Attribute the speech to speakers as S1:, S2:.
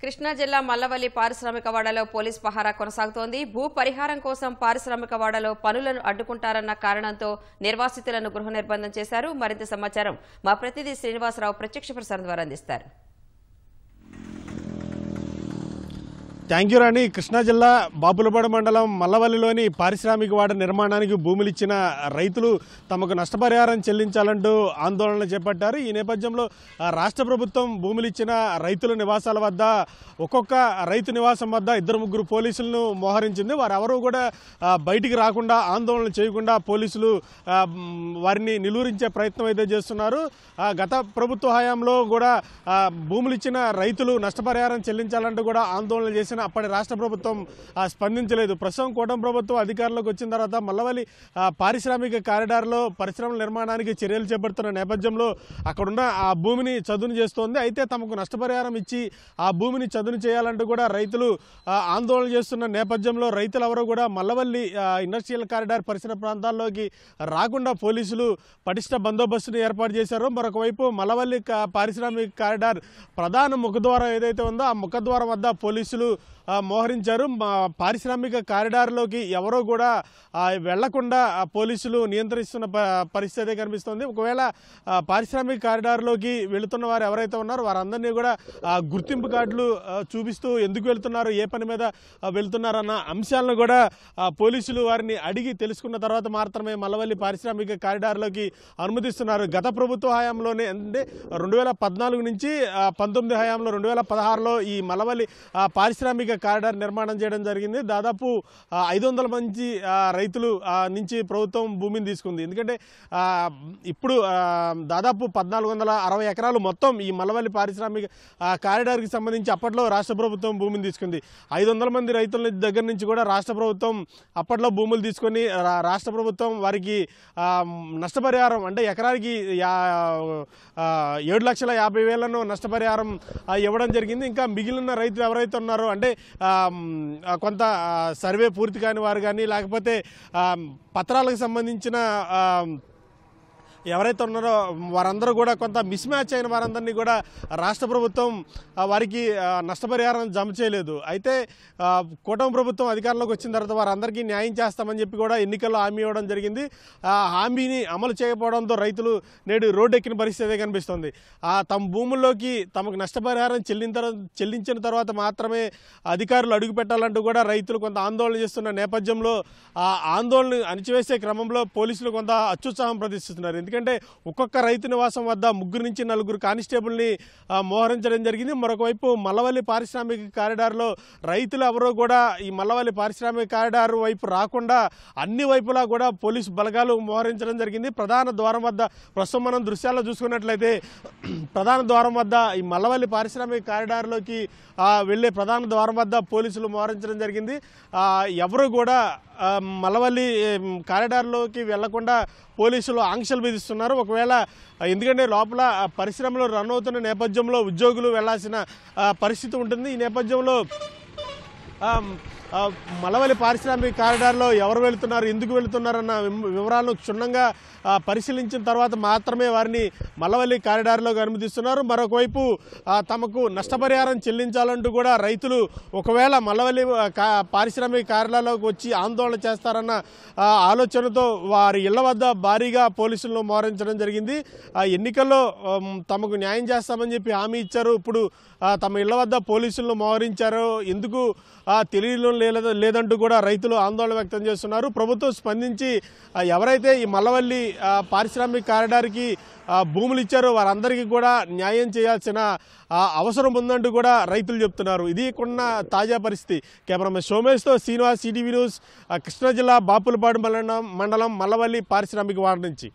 S1: కృష్ణా జిల్లా మల్లవల్లి పారిశ్రామిక వాడలో పోలీస్ పహారా కొనసాగుతోంది. భూ పరిహారం కోసం పారిశ్రామిక వాడలో పనులను అడ్డుకుంటారన్న కారణంతో నిర్వాసితులను గృహ నిర్బంధం చేశారు. మరింత సమాచారం మా ప్రతినిధి శ్రీనివాసరావు ప్రత్యక్ష ప్రసారం ద్వారా అందిస్తారు.
S2: థ్యాంక్ యూ రాణి. కృష్ణా జిల్లా బాపులపాడు మండలం మల్లవల్లిలోని పారిశ్రామిక వాడ నిర్మాణానికి భూములు ఇచ్చిన రైతులు తమకు నష్టపరిహారం చెల్లించాలంటూ ఆందోళన చేపట్టారు. ఈ నేపథ్యంలో రాష్ట్ర ప్రభుత్వం భూములు ఇచ్చిన రైతుల నివాసాల వద్ద ఒక్కొక్క రైతు నివాసం వద్ద 2-3 పోలీసులను మోహరించింది. వారెవరూ కూడా బయటికి రాకుండా ఆందోళన చేయకుండా పోలీసులు వారిని నిలువరించే ప్రయత్నం అయితే చేస్తున్నారు. గత ప్రభుత్వ హయాంలో కూడా భూములు ఇచ్చిన రైతులు నష్టపరిహారం చెల్లించాలంటూ కూడా ఆందోళన చేసిన అప్పటి రాష్ట్ర ప్రభుత్వం స్పందించలేదు. ప్రస్తుతం కూటమి ప్రభుత్వం అధికారంలోకి వచ్చిన తర్వాత మల్లవల్లి పారిశ్రామిక కారిడార్లో పరిశ్రమల నిర్మాణానికి చర్యలు చేపడుతున్న నేపథ్యంలో అక్కడున్న ఆ భూమిని చదును చేస్తోంది. అయితే తమకు నష్టపరిహారం ఇచ్చి ఆ భూమిని చదును చేయాలంటూ కూడా రైతులు ఆందోళన చేస్తున్న నేపథ్యంలో రైతులు ఎవరో కూడా మల్లవల్లి ఇండస్ట్రియల్ కారిడార్ పరిసర ప్రాంతాల్లోకి రాకుండా పోలీసులు పటిష్ట బందోబస్తును ఏర్పాటు చేశారు. మరొకవైపు మల్లవల్లి పారిశ్రామిక కారిడార్ ప్రధాన ముఖద్వారం ఏదైతే ఉందో ఆ ముఖద్వారం వద్ద పోలీసులు మోహరించారు. పారిశ్రామిక కారిడార్లోకి ఎవరో కూడా వెళ్లకుండా పోలీసులు నియంత్రిస్తున్న పరిస్థితి కనిపిస్తుంది. ఒకవేళ పారిశ్రామిక కారిడార్లోకి వెళుతున్న వారు ఎవరైతే ఉన్నారో వారందరినీ కూడా గుర్తింపు కార్డులు చూపిస్తూ ఎందుకు వెళ్తున్నారు, ఏ పని మీద వెళ్తున్నారన్న అంశాలను కూడా పోలీసులు వారిని అడిగి తెలుసుకున్న తర్వాత మాత్రమే మల్లవల్లి పారిశ్రామిక కారిడార్లోకి అనుమతిస్తున్నారు. గత ప్రభుత్వ హయాంలోనే అంటే 2014 నుంచి 19 హయాంలో 2016లో ఈ మల్లవల్లి పారిశ్రామిక కారిడార్ నిర్మాణం చేయడం జరిగింది. దాదాపు 500 మంది రైతులు నుంచి ప్రభుత్వం భూమిని తీసుకుంది. ఎందుకంటే ఇప్పుడు దాదాపు 1460 ఎకరాలు మొత్తం ఈ మల్లవల్లి పారిశ్రామిక కారిడార్కి సంబంధించి అప్పట్లో రాష్ట్ర ప్రభుత్వం భూమిని తీసుకుంది. 500 మంది రైతుల దగ్గర నుంచి కూడా రాష్ట్ర ప్రభుత్వం అప్పట్లో భూములు తీసుకొని రాష్ట్ర ప్రభుత్వం వారికి నష్టపరిహారం అంటే ఎకరానికి 7,50,000 నష్టపరిహారం ఇవ్వడం జరిగింది. ఇంకా మిగిలిన రైతులు ఎవరైతే ఉన్నారో అంటే కొంత సర్వే పూర్తి కాని వారు కానీ లేకపోతే పత్రాలకు సంబంధించిన ఎవరైతే ఉన్నారో వారందరూ కూడా కొంత మిస్ మ్యాచ్ అయిన వారందరినీ కూడా రాష్ట్ర ప్రభుత్వం వారికి నష్టపరిహారం జమ చేయలేదు. అయితే కూటమి ప్రభుత్వం అధికారంలోకి వచ్చిన తర్వాత వారందరికీ న్యాయం చేస్తామని చెప్పి కూడా ఎన్నికల్లో హామీ ఇవ్వడం జరిగింది. ఆ హామీని అమలు చేయకపోవడంతో రైతులు నేడు రోడ్డెక్కిన పరిస్థితి కనిపిస్తుంది. తమ భూముల్లోకి తమకు నష్టపరిహారం చెల్లించిన తర్వాత మాత్రమే అధికారులు అడుగు పెట్టాలంటూ కూడా రైతులు కొంత ఆందోళన చేస్తున్న నేపథ్యంలో ఆ ఆందోళన అణిచివేసే క్రమంలో పోలీసులు కొంత అత్యుత్సాహం ప్రదర్శిస్తున్నారు. ఎందుకంటే ఒక్కొక్క రైతు నివాసం వద్ద 3 నుంచి 4 కానిస్టేబుల్ని మోహరించడం జరిగింది. మరొకవైపు మల్లవల్లి పారిశ్రామిక కారిడార్లో రైతులు ఎవరో కూడా ఈ మల్లవల్లి పారిశ్రామిక కారిడార్ వైపు రాకుండా అన్ని వైపులా కూడా పోలీసు బలగాలు మోహరించడం జరిగింది. ప్రధాన ద్వారం వద్ద ప్రస్తుతం మనం దృశ్యాల్లో చూసుకున్నట్లయితే ప్రధాన ద్వారం వద్ద ఈ మల్లవల్లి పారిశ్రామిక కారిడార్లోకి వెళ్లే ప్రధాన ద్వారం వద్ద పోలీసులు మోహరించడం జరిగింది. ఎవరు కూడా మల్లవల్లి కారిడార్లోకి వెళ్లకుండా పోలీసులు ఆంక్షలు విధిస్తున్నారు. ఒకవేళ ఎందుకంటే లోపల పరిశ్రమలు రన్ అవుతున్న నేపథ్యంలో ఉద్యోగులు వెళ్లాల్సిన పరిస్థితి ఉంటుంది. ఈ నేపథ్యంలో మల్లవల్లి పారిశ్రామిక కారిడార్లో ఎవరు వెళుతున్నారు, ఎందుకు వెళుతున్నారన్న వివరాలను క్షుణ్ణంగా పరిశీలించిన తర్వాత మాత్రమే వారిని మల్లవల్లి కారిడార్లోకి అనుమతిస్తున్నారు. మరొకవైపు తమకు నష్టపరిహారం చెల్లించాలంటూ కూడా రైతులు ఒకవేళ మల్లవల్లి పారిశ్రామిక కారిడార్లోకి వచ్చి ఆందోళన చేస్తారన్న ఆలోచనతో వారి ఇళ్ల వద్ద భారీగా పోలీసులను మోహరించడం జరిగింది. ఎన్నికల్లో తమకు న్యాయం చేస్తామని చెప్పి హామీ ఇచ్చారు. ఇప్పుడు తమ ఇళ్ల వద్ద పోలీసులను మోహరించారు. ఎందుకు తెలియడం లేదంటూ కూడా రైతులు ఆందోళన వ్యక్తం చేస్తున్నారు. ప్రభుత్వం స్పందించి ఎవరైతే ఈ మల్లవల్లి పారిశ్రామిక కారిడార్కి భూములు ఇచ్చారో వారందరికీ కూడా న్యాయం చేయాల్సిన అవసరం ఉందంటూ కూడా రైతులు చెప్తున్నారు. ఇది కొన్న తాజా పరిస్థితి. కెమెరామెన్ సోమేష్తో శ్రీనివాస్, CTV న్యూస్, కృష్ణా జిల్లా బాపులపాడు మండలం మల్లవల్లి పారిశ్రామిక వాడ నుంచి.